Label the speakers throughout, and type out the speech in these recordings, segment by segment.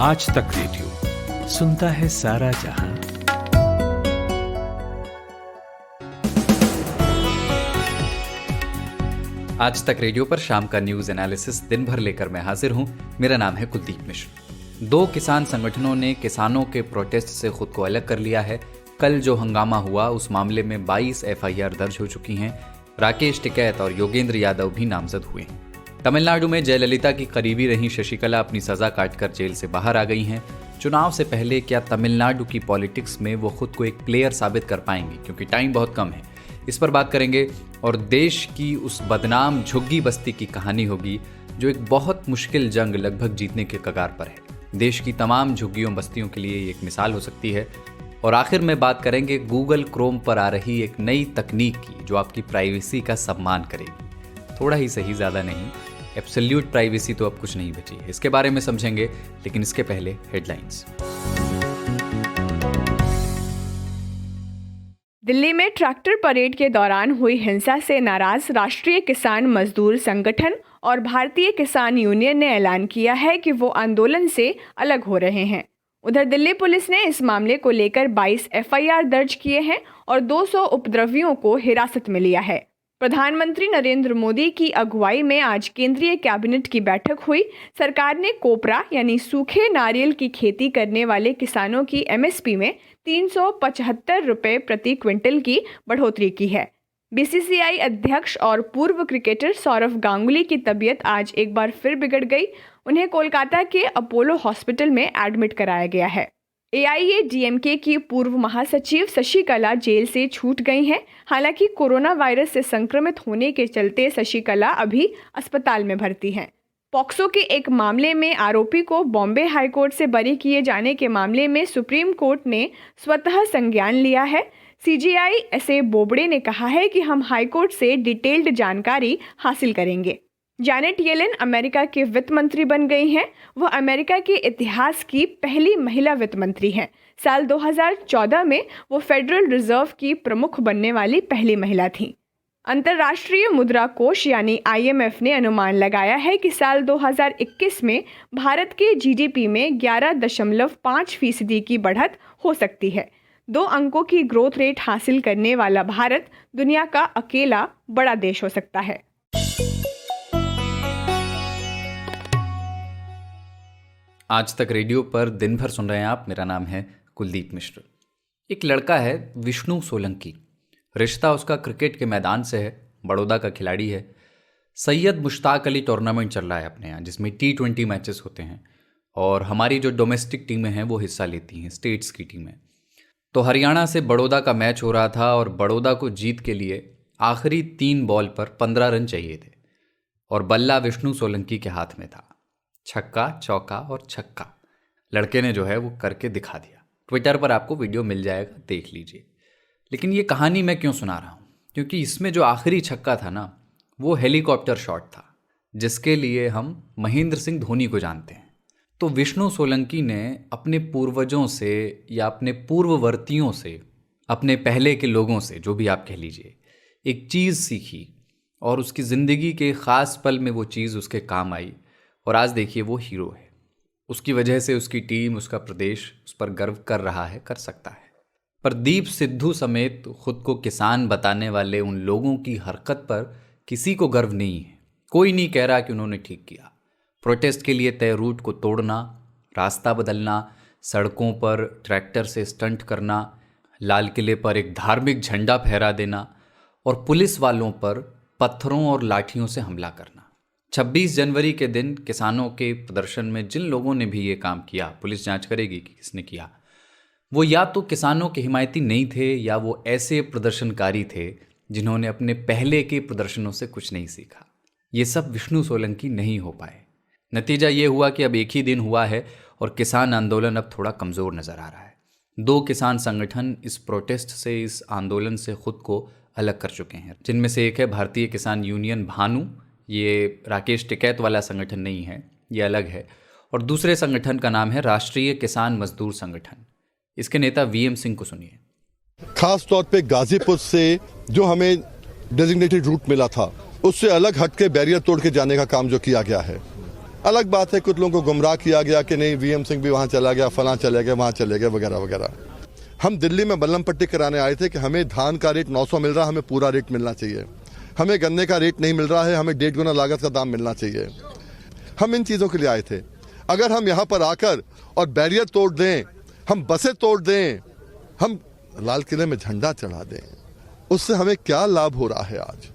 Speaker 1: आज तक रेडियो सुनता है सारा जहां।
Speaker 2: आज तक रेडियो पर शाम का न्यूज एनालिसिस दिन भर लेकर मैं हाजिर हूं। मेरा नाम है कुलदीप मिश्र। 2 किसान संगठनों ने किसानों के प्रोटेस्ट से खुद को अलग कर लिया है। कल जो हंगामा हुआ उस मामले में 22 FIR दर्ज हो चुकी हैं। राकेश टिकैत और योगेंद्र यादव भी नामजद हुए हैं। तमिलनाडु में जयललिता की करीबी रही शशिकला अपनी सजा काटकर जेल से बाहर आ गई हैं। चुनाव से पहले क्या तमिलनाडु की पॉलिटिक्स में वो खुद को एक प्लेयर साबित कर पाएंगी, क्योंकि टाइम बहुत कम है। इस पर बात करेंगे और देश की उस बदनाम झुग्गी बस्ती की कहानी होगी जो एक बहुत मुश्किल जंग लगभग जीतने के कगार पर है। देश की तमाम झुग्गियों बस्तियों के लिए एक मिसाल हो सकती है। और आखिर में बात करेंगे गूगल क्रोम पर आ रही एक नई तकनीक की जो आपकी प्राइवेसी का सम्मान करेगी। थोड़ा ही सही, ज़्यादा नहीं। एब्सोल्यूट प्राइवेसी तो अब कुछ नहीं बची है। इसके बारे में समझेंगे, लेकिन इसके पहले हेडलाइंस।
Speaker 3: दिल्ली में ट्रैक्टर परेड के दौरान हुई हिंसा से नाराज राष्ट्रीय किसान मजदूर संगठन और भारतीय किसान यूनियन ने ऐलान किया है कि वो आंदोलन से अलग हो रहे हैं। उधर दिल्ली पुलिस ने इस मामले को लेकर 22 FIR दर्ज किए हैं और 200 उपद्रवियों को हिरासत में लिया है। प्रधानमंत्री नरेंद्र मोदी की अगुवाई में आज केंद्रीय कैबिनेट की बैठक हुई। सरकार ने कोपरा यानी सूखे नारियल की खेती करने वाले किसानों की MSP में 375 रुपये प्रति क्विंटल की बढ़ोतरी की है। BCCI अध्यक्ष और पूर्व क्रिकेटर सौरव गांगुली की तबीयत आज एक बार फिर बिगड़ गई। उन्हें कोलकाता के अपोलो हॉस्पिटल में एडमिट कराया गया है। AIADMK की पूर्व महासचिव शशिकला जेल से छूट गई हैं। हालांकि कोरोना वायरस से संक्रमित होने के चलते शशिकला अभी अस्पताल में भर्ती हैं। पॉक्सो के एक मामले में आरोपी को बॉम्बे हाईकोर्ट से बरी किए जाने के मामले में सुप्रीम कोर्ट ने स्वतः संज्ञान लिया है। CJI SA बोबड़े ने कहा है कि हम हाईकोर्ट से डिटेल्ड जानकारी हासिल करेंगे। जैनेट येलेन अमेरिका के वित्त मंत्री बन गई हैं। वह अमेरिका के इतिहास की पहली महिला वित्त मंत्री हैं। साल 2014 में वो फेडरल रिजर्व की प्रमुख बनने वाली पहली महिला थीं। अंतर्राष्ट्रीय मुद्रा कोष यानी IMF ने अनुमान लगाया है कि साल 2021 में भारत के GDP में 11.5% की बढ़त हो सकती है। 2 अंकों की ग्रोथ रेट हासिल करने वाला भारत दुनिया का अकेला बड़ा देश हो सकता है।
Speaker 2: आज तक रेडियो पर दिन भर सुन रहे हैं आप। मेरा नाम है कुलदीप मिश्र। एक लड़का है विष्णु सोलंकी। रिश्ता उसका क्रिकेट के मैदान से है। बड़ौदा का खिलाड़ी है। सैयद मुश्ताक अली टूर्नामेंट चल रहा है अपने यहाँ, जिसमें T20 मैचेस होते हैं और हमारी जो डोमेस्टिक टीमें हैं वो हिस्सा लेती हैं, स्टेट्स की टीमें। तो हरियाणा से बड़ौदा का मैच हो रहा था और बड़ौदा को जीत के लिए आखिरी 3 बॉल पर 15 रन चाहिए थे और बल्ला विष्णु सोलंकी के हाथ में था। छक्का, चौका और छक्का लड़के ने जो है वो करके दिखा दिया। ट्विटर पर आपको वीडियो मिल जाएगा, देख लीजिए। लेकिन ये कहानी मैं क्यों सुना रहा हूँ, क्योंकि इसमें जो आखिरी छक्का था ना, वो हेलीकॉप्टर शॉट था, जिसके लिए हम महेंद्र सिंह धोनी को जानते हैं। तो विष्णु सोलंकी ने अपने पूर्वजों से या अपने पूर्ववर्तियों से, अपने पहले के लोगों से, जो भी आप कह लीजिए, एक चीज़ सीखी और उसकी ज़िंदगी के ख़ास पल में वो चीज़ उसके काम आई और आज देखिए वो हीरो है। उसकी वजह से उसकी टीम, उसका प्रदेश उस पर गर्व कर रहा है, कर सकता है। पर दीप सिद्धू समेत खुद को किसान बताने वाले उन लोगों की हरकत पर किसी को गर्व नहीं है। कोई नहीं कह रहा कि उन्होंने ठीक किया। प्रोटेस्ट के लिए तय रूट को तोड़ना, रास्ता बदलना, सड़कों पर ट्रैक्टर से स्टंट करना, लाल किले पर एक धार्मिक झंडा फहरा देना और पुलिस वालों पर पत्थरों और लाठियों से हमला करना। 26 जनवरी के दिन किसानों के प्रदर्शन में जिन लोगों ने भी ये काम किया, पुलिस जांच करेगी कि किसने किया। वो या तो किसानों के हिमायती नहीं थे या वो ऐसे प्रदर्शनकारी थे जिन्होंने अपने पहले के प्रदर्शनों से कुछ नहीं सीखा। ये सब विष्णु सोलंकी नहीं हो पाए। नतीजा ये हुआ कि अब एक ही दिन हुआ है और किसान आंदोलन अब थोड़ा कमज़ोर नज़र आ रहा है। 2 किसान संगठन इस प्रोटेस्ट से, इस आंदोलन से खुद को अलग कर चुके हैं, जिनमें से एक है भारतीय किसान यूनियन भानु। ये राकेश टिकैत वाला संगठन नहीं है, ये अलग है। और दूसरे संगठन का नाम है राष्ट्रीय किसान मजदूर संगठन। इसके नेता VM सिंह को सुनिए।
Speaker 4: खास तौर पे गाजीपुर से जो हमें डेजिग्नेटेड रूट मिला था, उससे अलग हटके बैरियर तोड़ के जाने का काम जो किया गया है, अलग बात है कुछ लोगों को गुमराह किया गया कि नहीं वीएम सिंह भी वहाँ चला गया, फलां चले गए, वहाँ चले गए वगैरह वगैरह। हम दिल्ली में बल्लम पट्टी कराने आए थे कि हमें धान का रेट 900 मिल रहा है, हमें पूरा रेट मिलना चाहिए। हमें गन्ने का रेट नहीं मिल रहा है, हमें 1.5 गुना लागत का दाम मिलना चाहिए। हम इन चीज़ों के लिए आए थे। अगर हम यहाँ पर आकर और बैरियर तोड़ दें, हम बसें तोड़ दें, हम लाल किले में झंडा चढ़ा दें, उससे हमें क्या लाभ हो रहा है आज?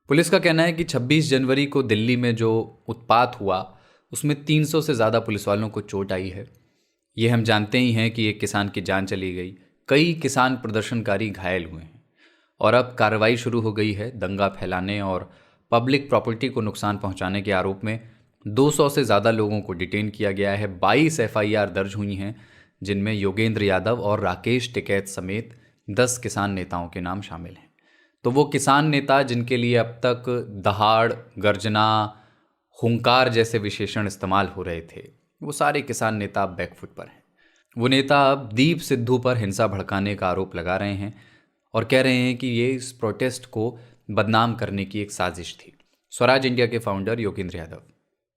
Speaker 2: पुलिस का कहना है कि 26 जनवरी को दिल्ली में जो उत्पात हुआ उसमें 300 से ज़्यादा पुलिस वालों को चोट आई है। ये हम जानते ही हैं कि एक किसान की जान चली गई, कई किसान प्रदर्शनकारी घायल हुए हैं और अब कार्रवाई शुरू हो गई है। दंगा फैलाने और पब्लिक प्रॉपर्टी को नुकसान पहुंचाने के आरोप में 200 से ज़्यादा लोगों को डिटेन किया गया है। 22 FIR दर्ज हुई हैं, जिनमें योगेंद्र यादव और राकेश टिकैत समेत 10 किसान नेताओं के नाम शामिल हैं। तो वो किसान नेता जिनके लिए अब तक दहाड़, गर्जना, हुंकार जैसे विशेषण इस्तेमाल हो रहे थे, वो सारे किसान नेता अब बैकफुट पर हैं। वो नेता अब दीप सिद्धू पर हिंसा भड़काने का आरोप लगा रहे हैं और कह रहे हैं कि ये इस प्रोटेस्ट को बदनाम करने की एक साजिश थी। स्वराज इंडिया के फाउंडर योगेंद्र यादव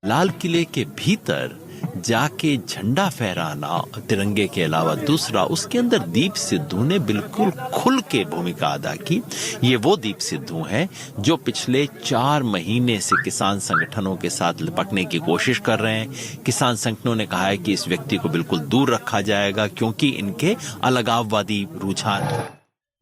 Speaker 5: लाल किले के भीतर जाके झंडा फहराना तिरंगे के अलावा दूसरा, उसके अंदर दीप सिद्धू ने बिल्कुल खुल के भूमिका अदा की। ये वो दीप सिद्धू हैं जो पिछले 4 महीने से किसान संगठनों के साथ लिपटने की कोशिश कर रहे हैं। किसान संगठनों ने कहा है कि इस व्यक्ति को बिल्कुल दूर रखा जाएगा क्योंकि इनके अलगाववादी रुझान हैं।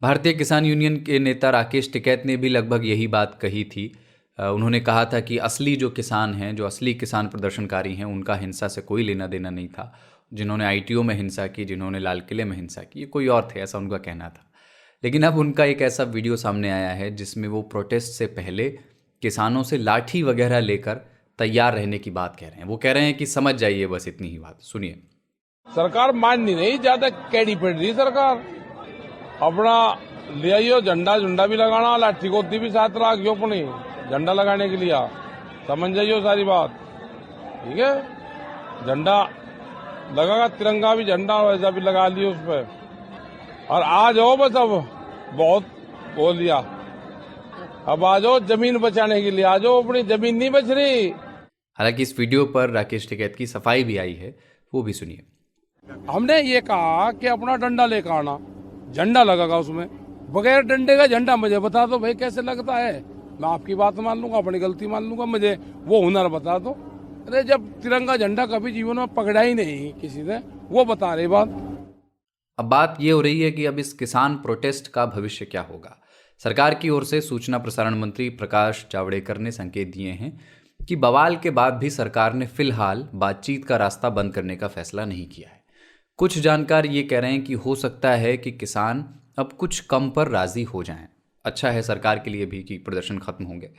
Speaker 2: भारतीय किसान यूनियन के नेता राकेश टिकैत ने भी लगभग यही बात कही थी। उन्होंने कहा था कि असली जो किसान हैं, जो असली किसान प्रदर्शनकारी हैं, उनका हिंसा से कोई लेना देना नहीं था। जिन्होंने ITO में हिंसा की, जिन्होंने लाल किले में हिंसा की, ये कोई और थे, ऐसा उनका कहना था। लेकिन अब उनका एक ऐसा वीडियो सामने आया है जिसमें वो प्रोटेस्ट से पहले किसानों से लाठी वगैरह लेकर तैयार रहने की बात कह रहे हैं। वो कह रहे हैं कि समझ जाइए, बस इतनी ही बात। सुनिए।
Speaker 6: सरकार माननी नहीं, ज्यादा कैडी पड़ रही सरकार। अपना ले आइयो, झंडा झुंडा भी लगाना, लाठी गोदी भी साथ रखियो अपनी झंडा लगाने के लिए। समझ जाइयो सारी बात, ठीक है। झंडा लगागा, तिरंगा भी झंडा वैसा भी लगा लियो उस पर, और आ जाओ बस। अब बहुत बोल दिया, अब आ जाओ जमीन बचाने के लिए, आ जाओ, अपनी जमीन नहीं बच रही।
Speaker 2: हालांकि इस वीडियो पर राकेश टिकैत की सफाई भी आई है, वो भी सुनिए।
Speaker 6: हमने ये कहा कि अपना डंडा लेकर आना, झंडा लगेगा उसमें। बगैर डंडे का झंडा मुझे बता दो भाई कैसे लगता है, मैं आपकी बात मान लूंगा, अपनी गलती मान लूंगा, मुझे वो हुनर बता दो। अरे जब तिरंगा झंडा कभी जीवन में पकड़ा ही नहीं किसी ने, वो बता रही बात।
Speaker 2: अब बात ये हो रही है कि अब इस किसान प्रोटेस्ट का भविष्य क्या होगा। सरकार की ओर से सूचना प्रसारण मंत्री प्रकाश जावड़ेकर ने संकेत दिए हैं कि बवाल के बाद भी सरकार ने फिलहाल बातचीत का रास्ता बंद करने का फैसला नहीं किया है। कुछ जानकार ये कह रहे हैं कि हो सकता है कि किसान अब कुछ कम पर राजी हो जाएं। अच्छा है सरकार के लिए भी कि प्रदर्शन खत्म होंगे।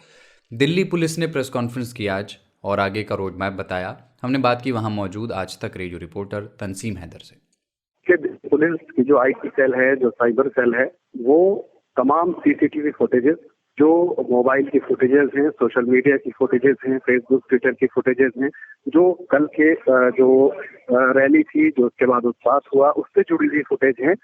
Speaker 2: दिल्ली पुलिस ने प्रेस कॉन्फ्रेंस की आज और आगे का रोड मैप बताया। हमने बात की वहां मौजूद आज तक रेडियो रिपोर्टर तंसीम हैदर से।
Speaker 7: पुलिस की जो IT सेल है, जो साइबर सेल है, वो तमाम CCTV फुटेजेस, जो मोबाइल की फुटेजेस हैं, सोशल मीडिया की फुटेजेस हैं, फेसबुक ट्विटर की फुटेजेस हैं, जो कल के जो रैली थी, जो उसके बाद उत्पात हुआ, उससे जुड़ी हुई फुटेज हैं,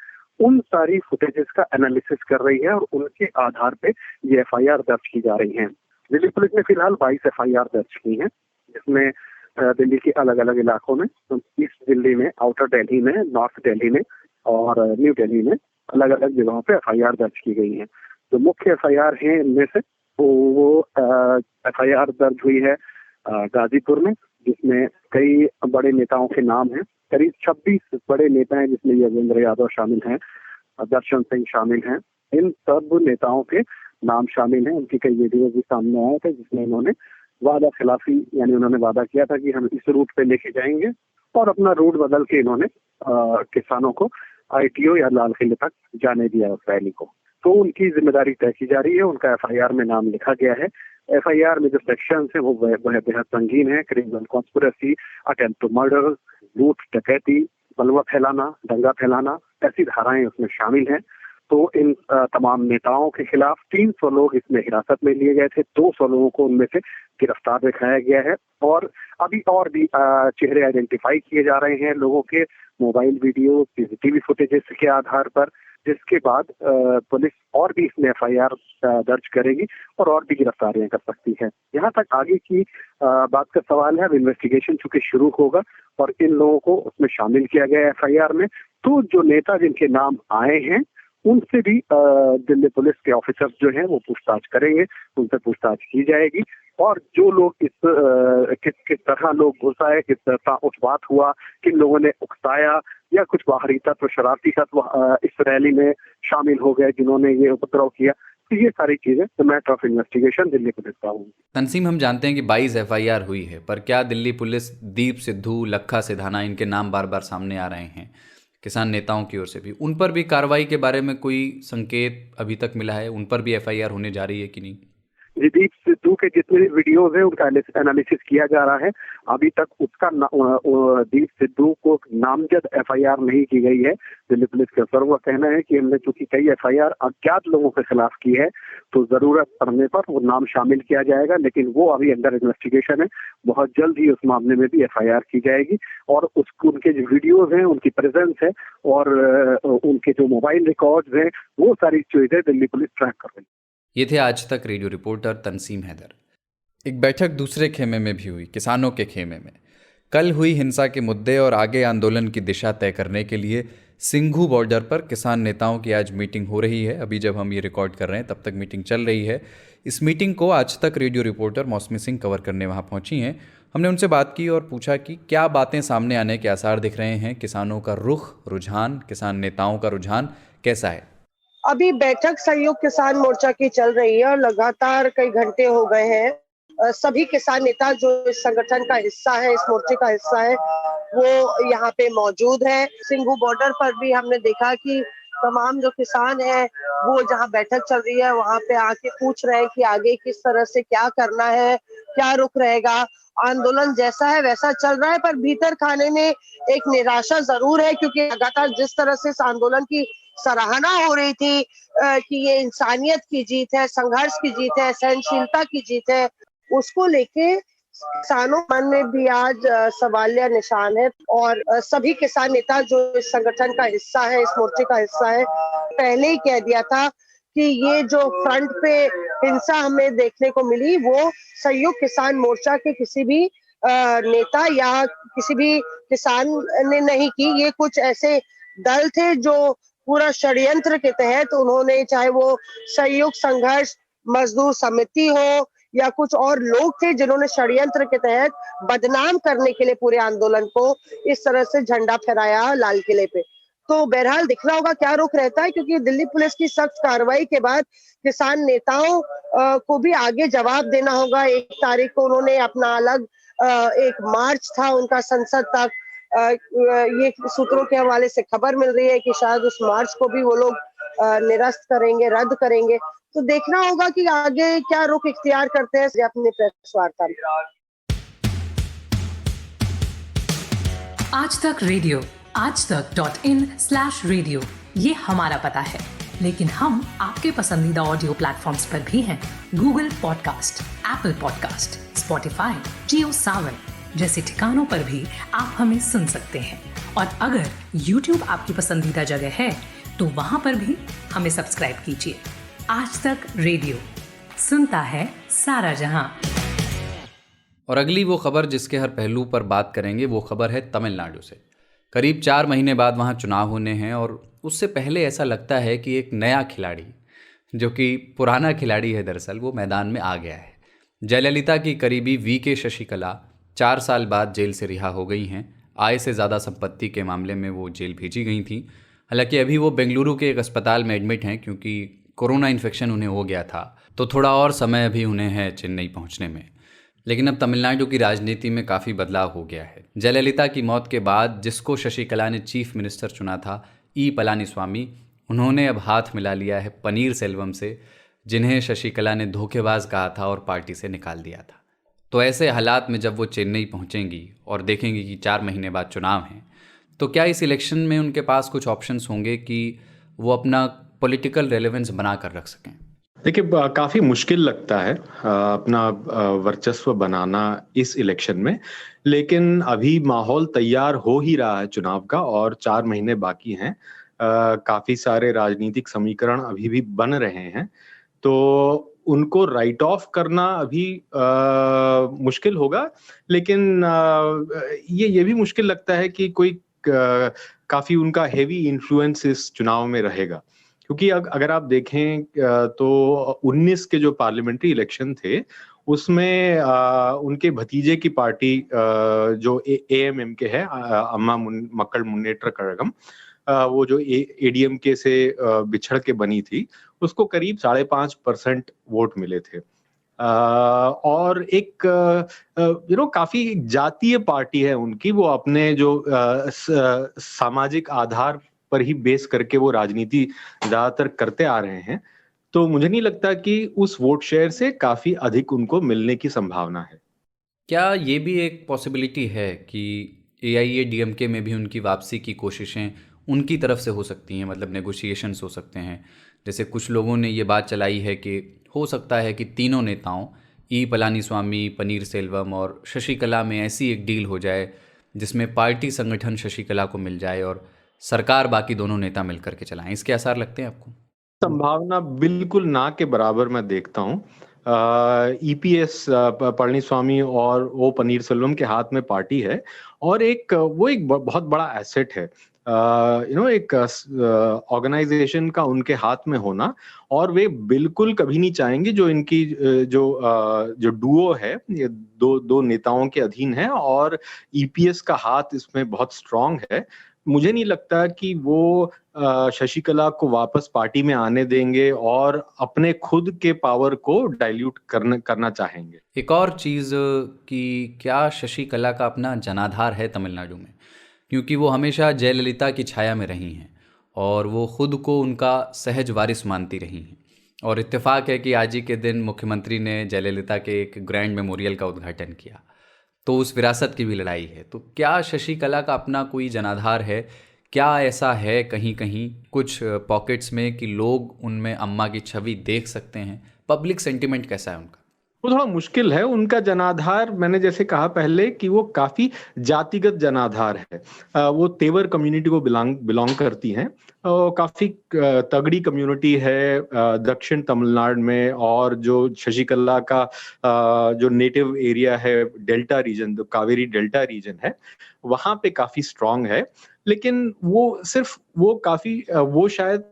Speaker 7: उन सारी फुटेजेस का एनालिसिस कर रही है और उनके आधार पे ये FIR दर्ज की जा रही हैं। दिल्ली पुलिस ने फिलहाल 22 FIR दर्ज की हैं, जिसमें दिल्ली के अलग अलग इलाकों में, ईस्ट दिल्ली में, आउटर दिल्ली में, नॉर्थ दिल्ली में और न्यू दिल्ली में अलग अलग जगहों पे FIR दर्ज की गई हैं। जो मुख्य FIR हैं इनमें से वो FIR दर्ज हुई है गाजीपुर में, जिसमें कई बड़े नेताओं के नाम हैं। करीब 26 बड़े नेता हैं, जिसमें योगेंद्र यादव शामिल हैं, दर्शन सिंह शामिल हैं। इन सब नेताओं के नाम शामिल हैं। उनकी कई वीडियो भी सामने आए थे जिसमें इन्होंने वादा खिलाफी, यानी उन्होंने वादा किया था कि हम इस रूट पे लेके जाएंगे, और अपना रूट बदल के इन्होंने किसानों को ITO या लाल किले तक जाने दिया उस रैली को। तो उनकी जिम्मेदारी तय की जा रही है, उनका FIR में नाम लिखा गया है। FIR में जो सेक्शंस हैं वो बेहद संगीन है। Criminal conspiracy, attempt to murder, लूट, डकैती, बलवा फैलाना, दंगा फैलाना, ऐसी धाराएं उसमें शामिल हैं। तो इन तमाम नेताओं के खिलाफ 300 लोग इसमें हिरासत में लिए गए थे। 200 लोगों को उनमें से गिरफ्तार दिखाया गया है और अभी और भी चेहरे आइडेंटिफाई किए जा रहे हैं लोगों के मोबाइल वीडियो, सीसीटीवी फुटेजेस के आधार पर, जिसके बाद पुलिस और भी इसमें एफआईआर दर्ज करेगी और भी गिरफ्तारियां कर सकती है। यहाँ तक आगे की बात का सवाल है। अब इन्वेस्टिगेशन चूंकि शुरू होगा और इन लोगों को उसमें शामिल किया गया एफआईआर में, तो जो नेता जिनके नाम आए हैं उनसे भी दिल्ली पुलिस के ऑफिसर्स जो हैं वो पूछताछ करेंगे, उनसे पूछताछ की जाएगी और जो लोग किस तरह लोग घुस आए, किस तरह उत्पात हुआ, किन लोगों ने उकसाया या कुछ बाहरी तत्व, शरारती तत्व इस रैली में शामिल हो गए जिन्होंने ये उपद्रव किया, तो ये सारी चीजें the matter of investigation Delhi police का होंगी।
Speaker 2: तंसीम, हम जानते हैं कि 22 एफआईआर हुई है, पर क्या दिल्ली पुलिस दीप सिद्धू, लखा सिधाना, इनके नाम बार बार सामने आ रहे हैं किसान नेताओं की ओर से भी, उन पर भी कार्रवाई के बारे में कोई संकेत अभी तक मिला है? उन पर भी एफआईआर होने जा रही है कि नहीं?
Speaker 7: दीप सिद्धू के जितने भी वीडियोज हैं उनका एनालिसिस किया जा रहा है। अभी तक उसका दीप सिद्धू को नामजद एफआईआर नहीं की गई है। दिल्ली पुलिस के अफसरों का कहना है कि हमने चूंकि कई एफआईआर अज्ञात लोगों के खिलाफ की है तो जरूरत पड़ने पर वो नाम शामिल किया जाएगा, लेकिन वो अभी अंडर इन्वेस्टिगेशन है। बहुत जल्द ही उस मामले में भी एफआईआर की जाएगी और उनके जो वीडियोज हैं, उनकी प्रेजेंस है और उनके जो मोबाइल रिकॉर्ड्स हैं, वो सारी चीजें दिल्ली पुलिस ट्रैक कर रही है।
Speaker 2: ये थे आज तक रेडियो रिपोर्टर तंसीम हैदर। एक बैठक दूसरे खेमे में भी हुई, किसानों के खेमे में। कल हुई हिंसा के मुद्दे और आगे आंदोलन की दिशा तय करने के लिए सिंघू बॉर्डर पर किसान नेताओं की आज मीटिंग हो रही है। अभी जब हम ये रिकॉर्ड कर रहे हैं तब तक मीटिंग चल रही है। इस मीटिंग को आज तक रेडियो रिपोर्टर मौसमी सिंह कवर करने वहाँ पहुँची हैं। हमने उनसे बात की और पूछा कि क्या बातें सामने आने के आसार दिख रहे हैं, किसानों का रुख, रुझान, किसान नेताओं का रुझान कैसा है।
Speaker 8: अभी बैठक संयुक्त किसान मोर्चा की चल रही है और लगातार कई घंटे हो गए हैं। सभी किसान नेता जो इस संगठन का हिस्सा है, इस मोर्चे का हिस्सा है, वो यहाँ पे मौजूद है। सिंघू बॉर्डर पर भी हमने देखा कि तमाम जो किसान हैं वो जहाँ बैठक चल रही है वहाँ पे आके पूछ रहे हैं कि आगे किस तरह से क्या करना है, क्या रुख रहेगा। आंदोलन जैसा है वैसा चल रहा है, पर भीतर खाने में एक निराशा जरूर है, क्योंकि लगातार जिस तरह से इस आंदोलन की सराहना हो रही थी कि ये इंसानियत की जीत है, संघर्ष की जीत है, सहनशीलता की जीत है, उसको लेके किसानों मन में भी आज सवालिया निशान है। और सभी किसान नेता जो इस संगठन का हिस्सा है, इस मोर्चे का हिस्सा है, पहले ही कह दिया था कि ये जो फ्रंट पे हिंसा हमें देखने को मिली वो संयुक्त किसान मोर्चा के किसी भी नेता या किसी भी किसान ने नहीं की। ये कुछ ऐसे दल थे जो पूरा षड्यंत्र के तहत उन्होंने, चाहे वो संयुक्त संघर्ष मजदूर समिति हो या कुछ और लोग थे जिन्होंने षड्यंत्र के तहत बदनाम करने के लिए पूरे आंदोलन को इस तरह से झंडा फहराया लाल किले पे। तो बहरहाल दिखना होगा क्या रुख रहता है, क्योंकि दिल्ली पुलिस की सख्त कार्रवाई के बाद किसान नेताओं को भी आगे जवाब देना होगा। 1 तारीख को उन्होंने अपना अलग एक मार्च था उनका संसद तक, ये सूत्रों के हवाले से खबर मिल रही है कि शायद उस मार्च को भी वो लोग निरस्त करेंगे, रद्द करेंगे। तो देखना होगा कि आगे क्या रुख इख्तियार करते हैं अपने प्रेस वार्ता में।
Speaker 9: आज तक रेडियो, आजतक.in/रेडियो, ये हमारा पता है, लेकिन हम आपके पसंदीदा ऑडियो प्लेटफॉर्म्स पर भी हैं। Google podcast, Apple podcast, Spotify, Jio Saavn जैसे ठिकानों पर भी आप हमें सुन सकते हैं। और अगर YouTube आपकी पसंदीदा जगह है तो वहां पर भी हमें सब्सक्राइब कीजिए। आज तक रेडियो, सुनता है सारा जहां।
Speaker 2: और अगली वो खबर जिसके हर पहलू पर बात करेंगे वो खबर है तमिलनाडु से। करीब 4 महीने बाद वहाँ चुनाव होने हैं और उससे पहले ऐसा लगता है कि एक नया खिलाड़ी, जो कि पुराना खिलाड़ी है दरअसल, वो मैदान में आ गया है। जयललिता की करीबी वी.के. शशिकला 4 साल बाद जेल से रिहा हो गई हैं। आय से ज़्यादा संपत्ति के मामले में वो जेल भेजी गई थी। हालांकि अभी वो बेंगलुरु के एक अस्पताल में एडमिट हैं क्योंकि कोरोना इन्फेक्शन उन्हें हो गया था, तो थोड़ा और समय अभी उन्हें है चेन्नई पहुंचने में। लेकिन अब तमिलनाडु की राजनीति में काफ़ी बदलाव हो गया है। जयललिता की मौत के बाद जिसको शशिकला ने चीफ मिनिस्टर चुना था, ई पलानीस्वामी, उन्होंने अब हाथ मिला लिया है पनीर सेल्वम से, जिन्हें शशिकला ने धोखेबाज कहा था और पार्टी से निकाल दिया था। तो ऐसे हालात में जब वो चेन्नई पहुंचेंगी और देखेंगी कि 4 महीने बाद चुनाव हैं, तो क्या इस इलेक्शन में उनके पास कुछ ऑप्शंस होंगे कि वो अपना पॉलिटिकल रेलेवेंस बना कर रख सकें?
Speaker 10: देखिए, काफी मुश्किल लगता है अपना वर्चस्व बनाना इस इलेक्शन में, लेकिन अभी माहौल तैयार हो ही रहा है चुनाव का और 4 महीने बाकी हैं। काफी सारे राजनीतिक समीकरण अभी भी बन रहे हैं, तो उनको राइट ऑफ करना अभी मुश्किल होगा। लेकिन ये भी मुश्किल लगता है कि कोई काफी उनका हेवी इन्फ्लुएंस इस चुनाव में रहेगा, क्योंकि अगर आप देखें तो 19 के जो पार्लियामेंट्री इलेक्शन थे उसमें उनके भतीजे की पार्टी जो AMMK है, अम्मा मक्कल मुन्नेत्र कळगम, वो जो ADMK से बिछड़ के बनी थी, उसको करीब 5.5% वोट मिले थे। और एक काफी जातीय पार्टी है उनकी, वो अपने जो सामाजिक आधार पर ही बेस करके वो राजनीति ज्यादातर करते आ रहे हैं, तो मुझे नहीं लगता कि उस वोट शेयर से काफी अधिक उनको मिलने की संभावना है।
Speaker 2: क्या ये भी एक पॉसिबिलिटी है कि AIADMK में भी उनकी वापसी की कोशिशें उनकी तरफ से हो सकती हैं, मतलब नेगोशिएशंस हो सकते हैं? जैसे कुछ लोगों ने ये बात चलाई है कि हो सकता है कि तीनों नेताओं E पलानीस्वामी, पनीर सेल्वम और शशिकला में ऐसी एक डील हो जाए जिसमें पार्टी संगठन शशिकला को मिल जाए और सरकार बाकी दोनों नेता मिलकर के चलाएं। इसके आसार लगते हैं आपको?
Speaker 10: संभावना बिल्कुल ना के बराबर मैं देखता हूँ। EPS पळनीस्वामी और O पनीरसेल्वम के हाथ में पार्टी है और एक बहुत बड़ा एसेट है एक ऑर्गेनाइजेशन का उनके हाथ में होना, और वे बिल्कुल कभी नहीं चाहेंगे जो इनकी जो डुओ है ये दो नेताओं के अधीन है और EPS का हाथ इसमें बहुत स्ट्रांग है। मुझे नहीं लगता कि वो शशिकला को वापस पार्टी में आने देंगे और अपने खुद के पावर को डाइल्यूट करना चाहेंगे।
Speaker 2: एक और चीज़ कि क्या शशिकला का अपना जनाधार है तमिलनाडु में, क्योंकि वो हमेशा जयललिता की छाया में रही हैं और वो खुद को उनका सहज वारिस मानती रही हैं, और इत्तेफाक है कि आज ही के दिन मुख्यमंत्री ने जयललिता के एक ग्रैंड मेमोरियल का उद्घाटन किया, तो उस विरासत की भी लड़ाई है। तो क्या शशिकला का अपना कोई जनाधार है? क्या ऐसा है कहीं कहीं कुछ पॉकेट्स में कि लोग उनमें अम्मा की छवि देख सकते हैं? पब्लिक सेंटिमेंट कैसा है उनका?
Speaker 10: वो थोड़ा मुश्किल है। उनका जनाधार, मैंने जैसे कहा पहले कि वो काफी जातिगत जनाधार है। वो तेवर कम्युनिटी को बिलोंग करती हैं। काफी तगड़ी कम्युनिटी है दक्षिण तमिलनाडु में, और जो शशिकला का जो नेटिव एरिया है डेल्टा रीजन, जो कावेरी डेल्टा रीजन है, वहां पे काफी स्ट्रांग है। लेकिन वो शायद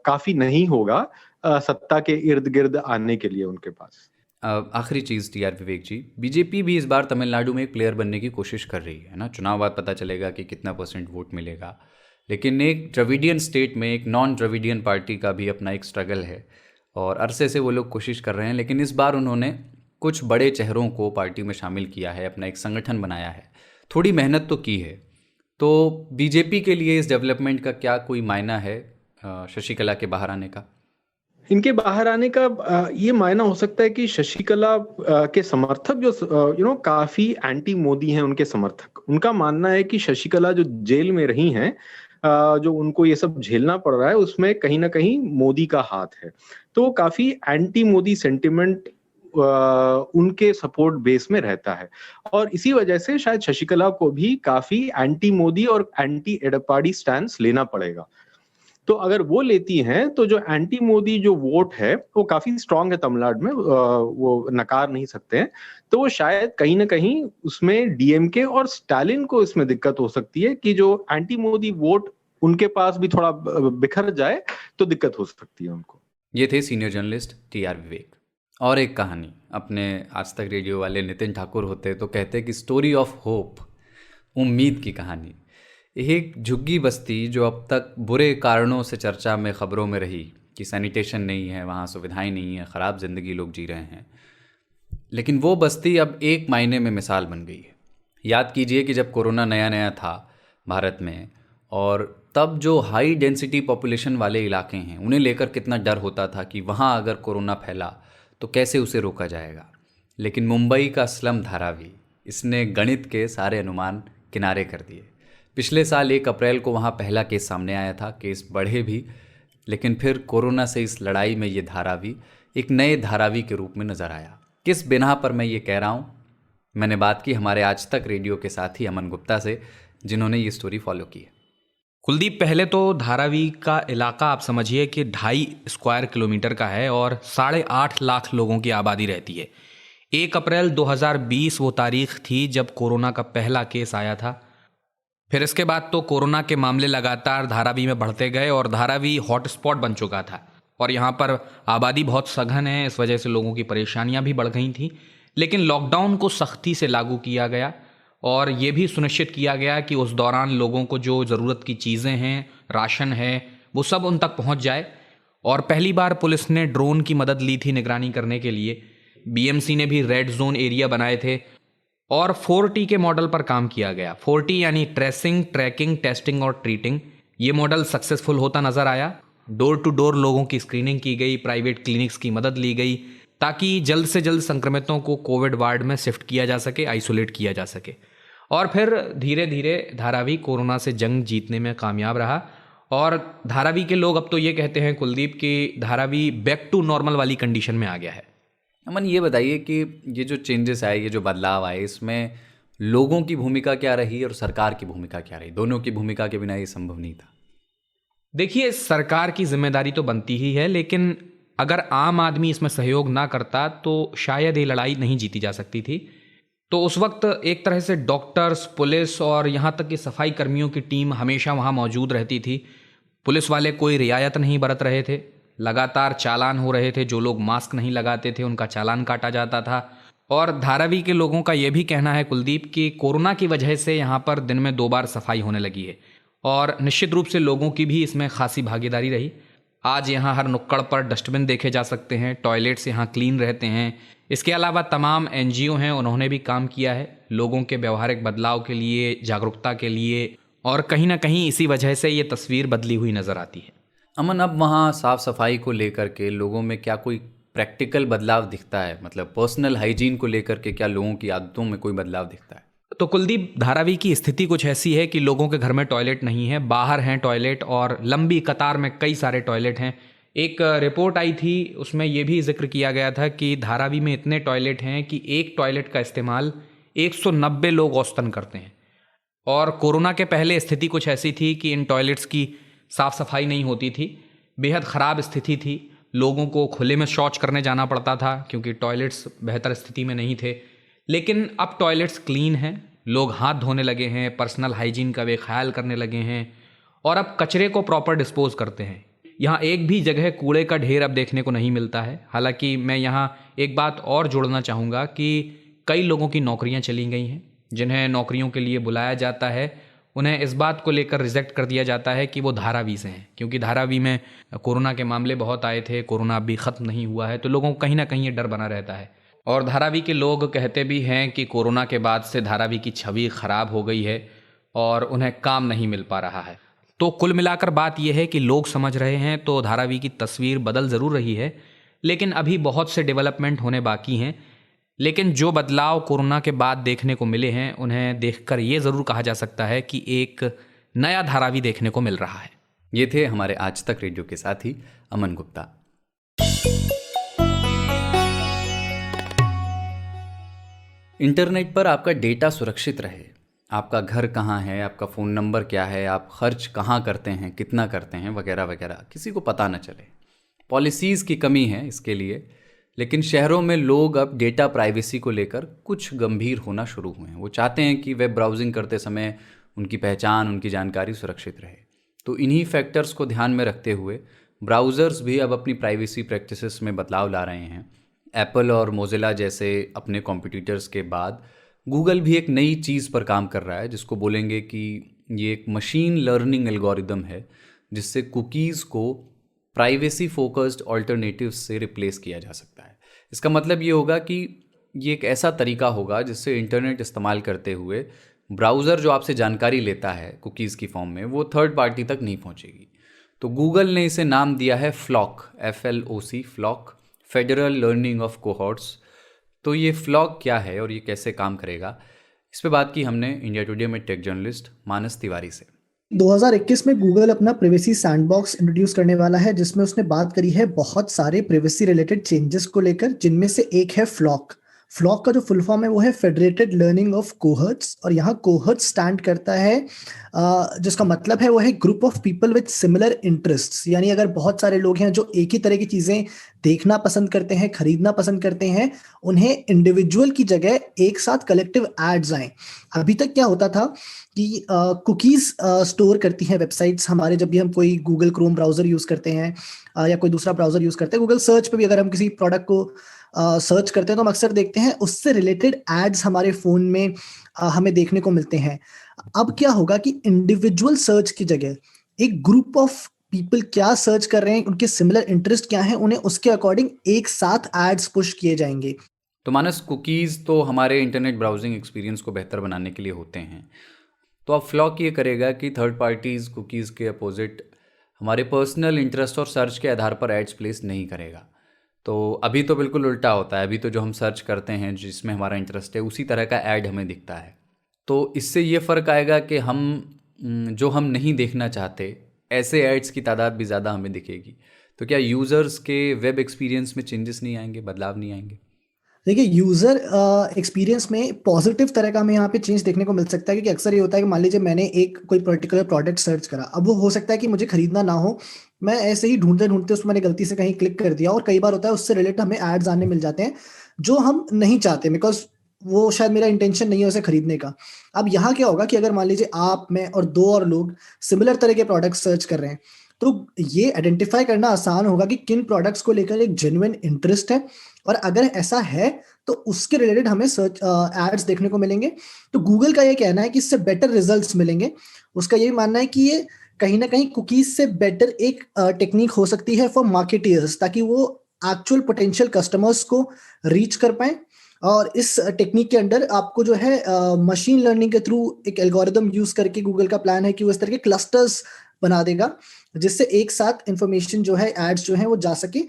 Speaker 10: काफी नहीं होगा सत्ता के इर्द गिर्द आने के लिए उनके पास।
Speaker 2: आखिरी चीज़ TR विवेक जी, बीजेपी भी इस बार तमिलनाडु में एक प्लेयर बनने की कोशिश कर रही है ना। चुनाव बाद पता चलेगा कि कितना % वोट मिलेगा, लेकिन एक द्रविडियन स्टेट में एक नॉन द्रविडियन पार्टी का भी अपना एक स्ट्रगल है और अरसे से वो लोग कोशिश कर रहे हैं। लेकिन इस बार उन्होंने कुछ बड़े चेहरों को पार्टी में शामिल किया है, अपना एक संगठन बनाया है, थोड़ी मेहनत तो की है। तो बीजेपी के लिए इस डेवलपमेंट का क्या कोई मायना है शशिकला के बाहर आने का?
Speaker 10: इनके बाहर आने का ये मायना हो सकता है कि शशिकला के समर्थक जो काफी एंटी मोदी हैं, उनके समर्थक, उनका मानना है कि शशिकला जो जेल में रही हैं, जो उनको ये सब झेलना पड़ रहा है, उसमें कहीं ना कहीं मोदी का हाथ है। तो काफी एंटी मोदी सेंटिमेंट उनके सपोर्ट बेस में रहता है, और इसी वजह से शायद शशिकला को भी काफी एंटी मोदी और एंटी एडपाडी स्टैंस लेना पड़ेगा। तो अगर वो लेती हैं तो जो एंटी मोदी जो वोट है वो काफी स्ट्रांग है तमिलनाडु में, वो नकार नहीं सकते हैं। तो वो शायद कहीं ना कहीं उसमें DMK और स्टालिन को इसमें दिक्कत हो सकती है कि जो एंटी मोदी वोट उनके पास भी थोड़ा बिखर जाए तो दिक्कत हो सकती है उनको।
Speaker 2: ये थे सीनियर जर्नलिस्ट TR विवेक। और एक कहानी, अपने आज तक रेडियो वाले नितिन ठाकुर होते तो कहते कि स्टोरी ऑफ होप, उम्मीद की कहानी। एक झुग्गी बस्ती जो अब तक बुरे कारणों से चर्चा में, खबरों में रही कि सैनिटेशन नहीं है, वहाँ सुविधाएं नहीं है, ख़राब ज़िंदगी लोग जी रहे हैं, लेकिन वो बस्ती अब एक मायने में मिसाल बन गई है। याद कीजिए कि जब कोरोना नया नया था भारत में, और तब जो हाई डेंसिटी पॉपुलेशन वाले इलाके हैं उन्हें लेकर कितना डर होता था कि वहाँ अगर कोरोना फैला तो कैसे उसे रोका जाएगा। लेकिन मुंबई का स्लम धारावी, इसने गणित के सारे अनुमान किनारे कर दिए। पिछले साल 1 अप्रैल को वहाँ पहला केस सामने आया था, केस बढ़े भी लेकिन फिर कोरोना से इस लड़ाई में ये धारावी एक नए धारावी के रूप में नजर आया। किस बिना पर मैं ये कह रहा हूँ? मैंने बात की हमारे आज तक रेडियो के साथी अमन गुप्ता से, जिन्होंने ये स्टोरी फॉलो की है।
Speaker 11: कुलदीप, पहले तो धारावी का इलाका आप समझिए कि 2.5 स्क्वायर किलोमीटर का है और 8.5 लाख लोगों की आबादी रहती है। 1 अप्रैल 2020 वो तारीख थी जब कोरोना का पहला केस आया था। फिर इसके बाद तो कोरोना के मामले लगातार धारावी में बढ़ते गए और धारावी हॉटस्पॉट बन चुका था और यहाँ पर आबादी बहुत सघन है, इस वजह से लोगों की परेशानियाँ भी बढ़ गई थी। लेकिन लॉकडाउन को सख्ती से लागू किया गया और ये भी सुनिश्चित किया गया कि उस दौरान लोगों को जो ज़रूरत की चीज़ें हैं, राशन है, वो सब उन तक पहुंच जाए। और पहली बार पुलिस ने ड्रोन की मदद ली थी निगरानी करने के लिए। बीएमसी ने भी रेड जोन एरिया बनाए थे और 4T के मॉडल पर काम किया गया। 4T यानी ट्रेसिंग, ट्रैकिंग, टेस्टिंग और ट्रीटिंग। ये मॉडल सक्सेसफुल होता नज़र आया। डोर टू डोर लोगों की स्क्रीनिंग की गई, प्राइवेट क्लिनिक्स की मदद ली गई ताकि जल्द से जल्द संक्रमितों को कोविड वार्ड में शिफ्ट किया जा सके, आइसोलेट किया जा सके। और फिर धीरे धीरे धारावी कोरोना से जंग जीतने में कामयाब रहा और धारावी के लोग अब तो ये कहते हैं कुलदीप कि धारावी बैक टू नॉर्मल वाली कंडीशन में आ गया है।
Speaker 2: अमन, ये बताइए कि ये जो चेंजेस आए, ये जो बदलाव आए, इसमें लोगों की भूमिका क्या रही और सरकार की भूमिका क्या रही? दोनों की भूमिका के बिना ये संभव नहीं था।
Speaker 11: देखिए, सरकार की जिम्मेदारी तो बनती ही है, लेकिन अगर आम आदमी इसमें सहयोग ना करता तो शायद ये लड़ाई नहीं जीती जा सकती थी। तो उस वक्त एक तरह से डॉक्टर्स, पुलिस और यहाँ तक कि सफाई कर्मियों की टीम हमेशा वहाँ मौजूद रहती थी। पुलिस वाले कोई रियायत नहीं बरत रहे थे, लगातार चालान हो रहे थे। जो लोग मास्क नहीं लगाते थे उनका चालान काटा जाता था। और धारावी के लोगों का ये भी कहना है कुलदीप कि कोरोना की वजह से यहाँ पर दिन में 2 बार सफाई होने लगी है और निश्चित रूप से लोगों की भी इसमें खासी भागीदारी रही। आज यहाँ हर नुक्कड़ पर डस्टबिन देखे जा सकते हैं, टॉयलेट्स यहाँ क्लीन रहते हैं। इसके अलावा तमाम NGO हैं, उन्होंने भी काम किया है लोगों के व्यवहारिक बदलाव के लिए, जागरूकता के लिए, और कहीं ना कहीं इसी वजह से ये तस्वीर बदली हुई नज़र आती है।
Speaker 2: अमन, अब वहाँ साफ़ सफाई को लेकर के लोगों में क्या कोई प्रैक्टिकल बदलाव दिखता है? मतलब पर्सनल हाइजीन को लेकर के क्या लोगों की आदतों में कोई बदलाव दिखता है?
Speaker 11: तो कुलदीप, धारावी की स्थिति कुछ ऐसी है कि लोगों के घर में टॉयलेट नहीं है, बाहर हैं टॉयलेट और लंबी कतार में कई सारे टॉयलेट हैं। एक रिपोर्ट आई थी, उसमें यह भी जिक्र किया गया था कि धारावी में इतने टॉयलेट हैं कि एक टॉयलेट का इस्तेमाल 190 लोग औसतन करते हैं। और कोरोना के पहले स्थिति कुछ ऐसी थी कि इन टॉयलेट्स की साफ़ सफाई नहीं होती थी, बेहद ख़राब स्थिति थी। लोगों को खुले में शौच करने जाना पड़ता था क्योंकि टॉयलेट्स बेहतर स्थिति में नहीं थे। लेकिन अब टॉयलेट्स क्लीन हैं, लोग हाथ धोने लगे हैं, पर्सनल हाइजीन का वे ख्याल करने लगे हैं और अब कचरे को प्रॉपर डिस्पोज करते हैं। यहाँ एक भी जगह कूड़े का ढेर अब देखने को नहीं मिलता है। हालांकि मैं यहाँ एक बात और जोड़ना चाहूँगा कि कई लोगों की नौकरियाँ चली गई हैं। जिन्हें नौकरियों के लिए बुलाया जाता है उन्हें इस बात को लेकर रिजेक्ट कर दिया जाता है कि वो धारावी से हैं, क्योंकि धारावी में कोरोना के मामले बहुत आए थे, कोरोना अभी ख़त्म नहीं हुआ है, तो लोगों को कहीं ना कहीं ये डर बना रहता है। और धारावी के लोग कहते भी हैं कि कोरोना के बाद से धारावी की छवि ख़राब हो गई है और उन्हें काम नहीं मिल पा रहा है। तो कुल मिलाकर बात यह है कि लोग समझ रहे हैं तो धारावी की तस्वीर बदल ज़रूर रही है, लेकिन अभी बहुत से डेवलपमेंट होने बाकी हैं। लेकिन जो बदलाव कोरोना के बाद देखने को मिले हैं उन्हें देखकर ये ज़रूर कहा जा सकता है कि एक नया धारावी देखने को मिल रहा है।
Speaker 2: ये थे हमारे आज तक रेडियो के साथी अमन गुप्ता। इंटरनेट पर आपका डेटा सुरक्षित रहे, आपका घर कहाँ है, आपका फ़ोन नंबर क्या है, आप खर्च कहाँ करते हैं, कितना करते हैं, वगैरह वगैरह किसी को पता न चले। पॉलिसीज़ की कमी है इसके लिए, लेकिन शहरों में लोग अब डेटा प्राइवेसी को लेकर कुछ गंभीर होना शुरू हुए हैं। वो चाहते हैं कि वेब ब्राउजिंग करते समय उनकी पहचान, उनकी जानकारी सुरक्षित रहे। तो इन्हीं फैक्टर्स को ध्यान में रखते हुए ब्राउज़र्स भी अब अपनी प्राइवेसी प्रैक्टिसेस में बदलाव ला रहे हैं। एप्पल और मोज़िला जैसे अपने कॉम्पिटिटर्स के बाद गूगल भी एक नई चीज़ पर काम कर रहा है, जिसको बोलेंगे कि ये एक मशीन लर्निंग एल्गोरिदम है, जिससे कुकीज़ को प्राइवेसी फोकस्ड ऑल्टरनेटिव्स से रिप्लेस किया जा सकता है। इसका मतलब ये होगा कि ये एक ऐसा तरीका होगा जिससे इंटरनेट इस्तेमाल करते हुए ब्राउज़र जो आपसे जानकारी लेता है कुकीज़ की फॉर्म में, वो थर्ड पार्टी तक नहीं पहुंचेगी। तो गूगल ने इसे नाम दिया है flock, FLOC, flock, federal learning of cohorts. तो ये फ्लॉक क्या है और ये कैसे काम करेगा, इस पे बात की हमने इंडिया टुडे में टेक जर्नलिस्ट मानस तिवारी से।
Speaker 12: 2021 में गूगल अपना प्राइवेसी सैंडबॉक्स इंट्रोड्यूस करने वाला है, जिसमें उसने बात करी है बहुत सारे प्राइवेसी रिलेटेड चेंजेस को लेकर, जिनमें से एक है फ्लॉक। फ्लॉक का जो फुल फॉर्म है वो है फेडरेटेड लर्निंग ऑफ कोहर्ट्स, और यहाँ कोहर्ट्स स्टैंड करता है जिसका मतलब है वो है group of people with similar interests. यानी अगर बहुत सारे लोग हैं जो एक ही तरह की चीजें देखना पसंद करते हैं, खरीदना पसंद करते हैं, उन्हें इंडिविजुअल की जगह एक साथ कलेक्टिव एड्स आए। अभी तक क्या होता था कि कुकीज स्टोर करती हैं वेबसाइट्स हमारे, जब भी हम कोई गूगल क्रोम ब्राउजर यूज करते हैं या कोई दूसरा ब्राउजर यूज करते हैं, गूगल सर्च पे भी अगर हम किसी प्रोडक्ट को सर्च करते हैं तो हम अक्सर देखते हैं उससे रिलेटेड एड्स हमारे फोन में हमें देखने को मिलते हैं। अब क्या होगा कि इंडिविजुअल सर्च की जगह एक ग्रुप ऑफ पीपल क्या सर्च कर रहे हैं, उनके सिमिलर इंटरेस्ट क्या है, उन्हें उसके अकॉर्डिंग एक साथ एड्स पुश किए जाएंगे।
Speaker 2: तो मानस, कुकीज़ तो हमारे इंटरनेट ब्राउजिंग एक्सपीरियंस को बेहतर बनाने के लिए होते हैं, तो अब फ्लॉक ये करेगा कि थर्ड पार्टीज़ कुकीज़ के अपोजिट हमारे पर्सनल इंटरेस्ट और सर्च के आधार पर एड्स प्लेस नहीं करेगा। तो अभी तो बिल्कुल उल्टा होता है, अभी तो जो हम सर्च करते हैं जिसमें हमारा इंटरेस्ट है उसी तरह का ऐड हमें दिखता है। तो इससे ये फ़र्क आएगा कि हम जो हम नहीं देखना चाहते ऐसे एड्स की तादाद भी ज़्यादा हमें दिखेगी। तो क्या यूज़र्स के वेब एक्सपीरियंस में चेंजेस नहीं आएंगे, बदलाव नहीं आएंगे?
Speaker 12: देखिए, यूजर एक्सपीरियंस में पॉजिटिव तरह का हमें यहाँ पे चेंज देखने को मिल सकता है, क्योंकि अक्सर ये होता है कि मान लीजिए मैंने एक कोई पर्टिकुलर प्रोडक्ट सर्च करा, अब वो हो सकता है कि मुझे खरीदना ना हो, मैं ऐसे ही ढूंढते ढूंढते उसमें मैंने गलती से कहीं क्लिक कर दिया, और कई बार होता है उससे रिलेटेड हमें एड्स आने मिल जाते हैं जो हम नहीं चाहते, बिकॉज वो शायद मेरा इंटेंशन नहीं है उसे खरीदने का। अब यहाँ क्या होगा कि अगर मान लीजिए आप, मैं और दो और लोग सिमिलर तरह के प्रोडक्ट सर्च कर रहे हैं, तो ये आइडेंटिफाई करना आसान होगा कि किन प्रोडक्ट्स को लेकर एक जेन्युइन इंटरेस्ट है, और अगर ऐसा है तो उसके रिलेटेड हमें सर्च एड्स देखने को मिलेंगे। तो गूगल का ये कहना है कि इससे बेटर रिजल्ट्स मिलेंगे। उसका ये मानना है कि ये कहीं ना कहीं कुकीज से बेटर एक टेक्निक हो सकती है फॉर मार्केटियर्स, ताकि वो एक्चुअल पोटेंशियल कस्टमर्स को रीच कर पाए। और इस टेक्निक के अंडर आपको जो है मशीन लर्निंग के थ्रू एक एल्गोरिदम यूज करके गूगल का प्लान है कि वो इस तरह के क्लस्टर्स बना देगा, जिससे एक साथ इंफॉर्मेशन जो है, एड्स जो है वो जा सके।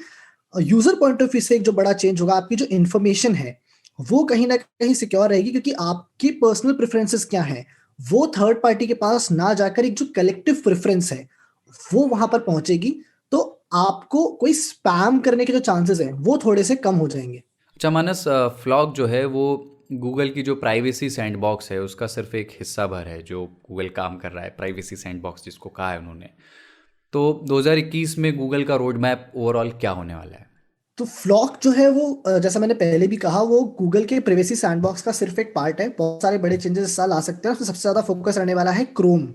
Speaker 12: यूजर पॉइंट ऑफ व्यू से एक जो बड़ा चेंज होगा, आपकी जो इन्फॉर्मेशन है वो कहीं ना कहीं सिक्योर रहेगी, क्योंकि आपकी पर्सनल प्रेफरेंसेस क्या है वो थर्ड पार्टी के पास ना जाकर एक जो कलेक्टिव प्रेफरेंस है वो वहां पर पहुंचेगी। तो आपको कोई स्पैम करने के जो चांसेस हैं वो थोड़े से कम हो जाएंगे।
Speaker 2: अच्छा मानस, फ्लॉक जो है वो गूगल की जो प्राइवेसी सैंडबॉक्स है उसका सिर्फ एक हिस्सा भर है जो गूगल काम कर रहा है, प्राइवेसी सैंडबॉक्स जिसको कहा है उन्होंने। तो 2021 में गूगल का रोड मैप ओवरऑल क्या होने वाला है?
Speaker 12: तो फ्लॉक जो है वो जैसा मैंने पहले भी कहा, वो गूगल के प्राइवेसी सैंडबॉक्स का सिर्फ एक पार्ट है। बहुत सारे बड़े चेंजेस इस साल आ सकते हैं। उसमें सबसे ज्यादा फोकस रहने वाला है क्रोम,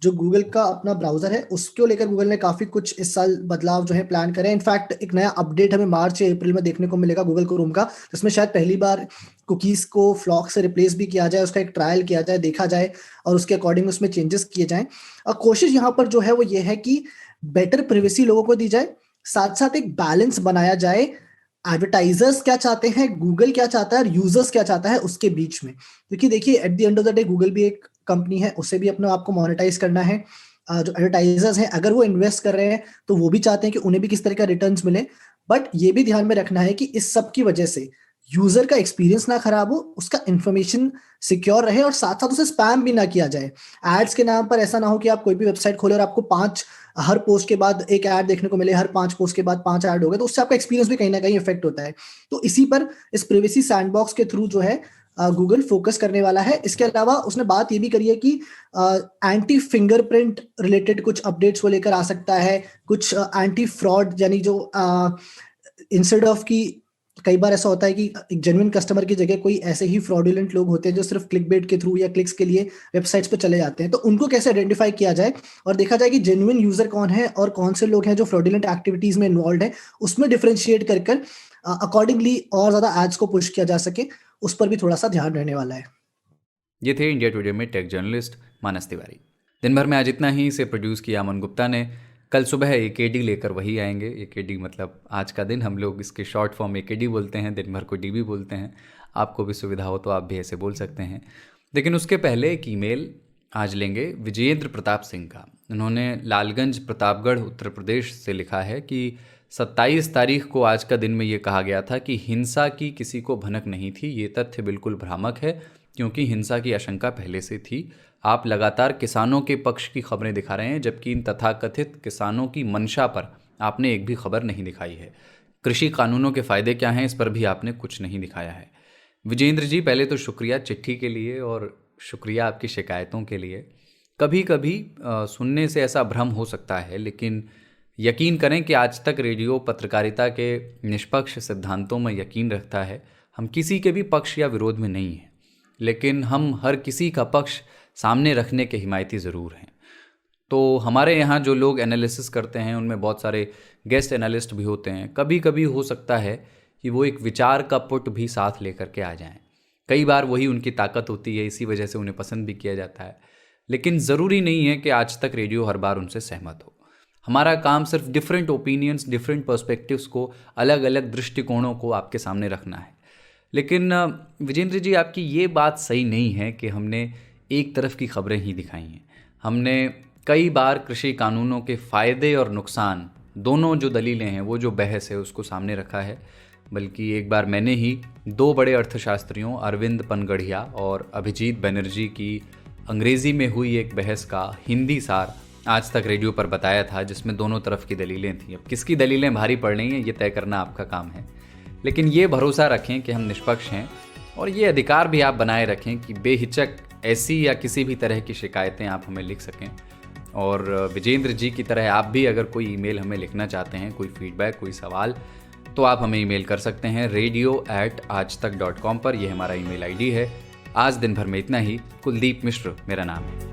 Speaker 12: जो गूगल का अपना ब्राउजर है, उसको लेकर गूगल ने काफी कुछ इस साल बदलाव जो है प्लान करे। इनफैक्ट एक नया अपडेट हमें मार्च या अप्रैल में देखने को मिलेगा गूगल क्रोम का, जिसमें शायद पहली बार कुकीज को फ्लॉक से रिप्लेस भी किया जाए, उसका एक ट्रायल किया जाए, देखा जाए और उसके अकॉर्डिंग उसमें चेंजेस किए जाएं। और कोशिश यहाँ पर जो है वो ये है कि बेटर प्राइवेसी लोगों को दी जाए, साथ साथ एक बैलेंस बनाया जाए एडवर्टाइजर्स क्या चाहते हैं, गूगल क्या चाहता है और यूजर्स क्या चाहता है उसके बीच में। क्योंकि देखिए, at the end of the day Google भी एक कंपनी है, उसे भी अपने आप को मोनेटाइज करना है। जो एडवर्टाइजर्स हैं अगर वो इन्वेस्ट कर रहे हैं तो वो भी चाहते हैं कि उन्हें भी किस तरह का रिटर्न्स मिले, बट ये भी ध्यान में रखना है कि इस सब की वजह से यूजर का एक्सपीरियंस ना खराब हो, उसका इंफॉर्मेशन सिक्योर रहे और साथ साथ उसे स्पैम भी ना किया जाए। एड्स के नाम पर ऐसा ना हो कि आप कोई भी वेबसाइट खोले और आपको हर पोस्ट के बाद एक ऐड देखने को मिले, हर 5 पोस्ट के बाद 5 ऐड हो गए, तो उससे आपका एक्सपीरियंस भी कहीं ना कहीं इफेक्ट होता है। तो इसी पर इस प्राइवेसी सैंडबॉक्स के थ्रू जो है गूगल फोकस करने वाला है। इसके अलावा उसने बात ये भी करी है कि एंटी फिंगरप्रिंट रिलेटेड कुछ अपडेट्स को लेकर आ सकता है, कुछ एंटी फ्रॉड, यानी जो इंस्टेड ऑफ की कई बार ऐसा होता है कि एक जेन्युइन कस्टमर की जगह कोई ऐसे ही फ्रॉडुलेंट लोग होते हैं जो सिर्फ क्लिकबेट के थ्रू या क्लिक्स के लिए वेबसाइट्स पे चले जाते हैं, तो उनको कैसे आइडेंटिफाई किया जाए और देखा जाए कि जेन्युइन यूजर कौन है और कौन से लोग हैं जो फ्रॉडुलेंट एक्टिविटीज में इन्वॉल्व है, उसमें डिफरेंशिएट कर अकॉर्डिंगली और ज्यादा एड्स को पुश किया जा सके, उस पर भी थोड़ा सा ध्यान रहने वाला है।
Speaker 2: ये थे इंडिया टुडे में टेक जर्नलिस्ट मानस तिवारी। दिन भर में आज इतना ही। इसे प्रोड्यूस किया अमन गुप्ता ने। कल सुबह AKD लेकर वही आएंगे। AKD मतलब आज का दिन, हम लोग इसके शॉर्ट फॉर्म AKD बोलते हैं, दिन भर को DB बोलते हैं। आपको भी सुविधा हो तो आप भी ऐसे बोल सकते हैं। लेकिन उसके पहले एक ईमेल आज लेंगे विजयेंद्र प्रताप सिंह का। उन्होंने लालगंज प्रतापगढ़ उत्तर प्रदेश से लिखा है कि 27 तारीख को आज का दिन में ये कहा गया था कि हिंसा की किसी को भनक नहीं थी। ये तथ्य बिल्कुल भ्रामक है क्योंकि हिंसा की आशंका पहले से थी। आप लगातार किसानों के पक्ष की खबरें दिखा रहे हैं, जबकि इन तथाकथित किसानों की मंशा पर आपने एक भी खबर नहीं दिखाई है। कृषि कानूनों के फ़ायदे क्या हैं, इस पर भी आपने कुछ नहीं दिखाया है। विजेंद्र जी, पहले तो शुक्रिया चिट्ठी के लिए और शुक्रिया आपकी शिकायतों के लिए। कभी कभी सुनने से ऐसा भ्रम हो सकता है, लेकिन यकीन करें कि आज तक रेडियो पत्रकारिता के निष्पक्ष सिद्धांतों में यकीन रखता है। हम किसी के भी पक्ष या विरोध में नहीं हैं, लेकिन हम हर किसी का पक्ष सामने रखने के हिमायती ज़रूर हैं। तो हमारे यहाँ जो लोग एनालिसिस करते हैं उनमें बहुत सारे गेस्ट एनालिस्ट भी होते हैं। कभी कभी हो सकता है कि वो एक विचार का पुट भी साथ लेकर के आ जाएं। कई बार वही उनकी ताकत होती है, इसी वजह से उन्हें पसंद भी किया जाता है। लेकिन ज़रूरी नहीं है कि आज तक रेडियो हर बार उनसे सहमत हो। हमारा काम सिर्फ डिफरेंट ओपिनियंस, डिफरेंट पर्सपेक्टिव्स को, अलग अलग दृष्टिकोणों को आपके सामने रखना है। लेकिन विजेंद्र जी, आपकी ये बात सही नहीं है कि हमने एक तरफ की खबरें ही दिखाई हैं। हमने कई बार कृषि कानूनों के फ़ायदे और नुकसान दोनों जो दलीलें हैं, वो जो बहस है, उसको सामने रखा है। बल्कि एक बार मैंने ही 2 बड़े अर्थशास्त्रियों अरविंद पनगढ़िया और अभिजीत बनर्जी की अंग्रेज़ी में हुई एक बहस का हिंदी सार आज तक रेडियो पर बताया था, जिसमें दोनों तरफ की दलीलें थीं। अब किसकी दलीलें भारी पड़ रही हैं, ये तय करना आपका काम है। लेकिन ये भरोसा रखें कि हम निष्पक्ष हैं, और ये अधिकार भी आप बनाए रखें कि बेहिचक ऐसी या किसी भी तरह की शिकायतें आप हमें लिख सकें। और विजेंद्र जी की तरह आप भी अगर कोई ईमेल हमें लिखना चाहते हैं, कोई फीडबैक, कोई सवाल, तो आप हमें ईमेल कर सकते हैं radio@aajtak.com पर। यह हमारा ईमेल आईडी है। आज दिन भर में इतना ही। कुलदीप मिश्र मेरा नाम है।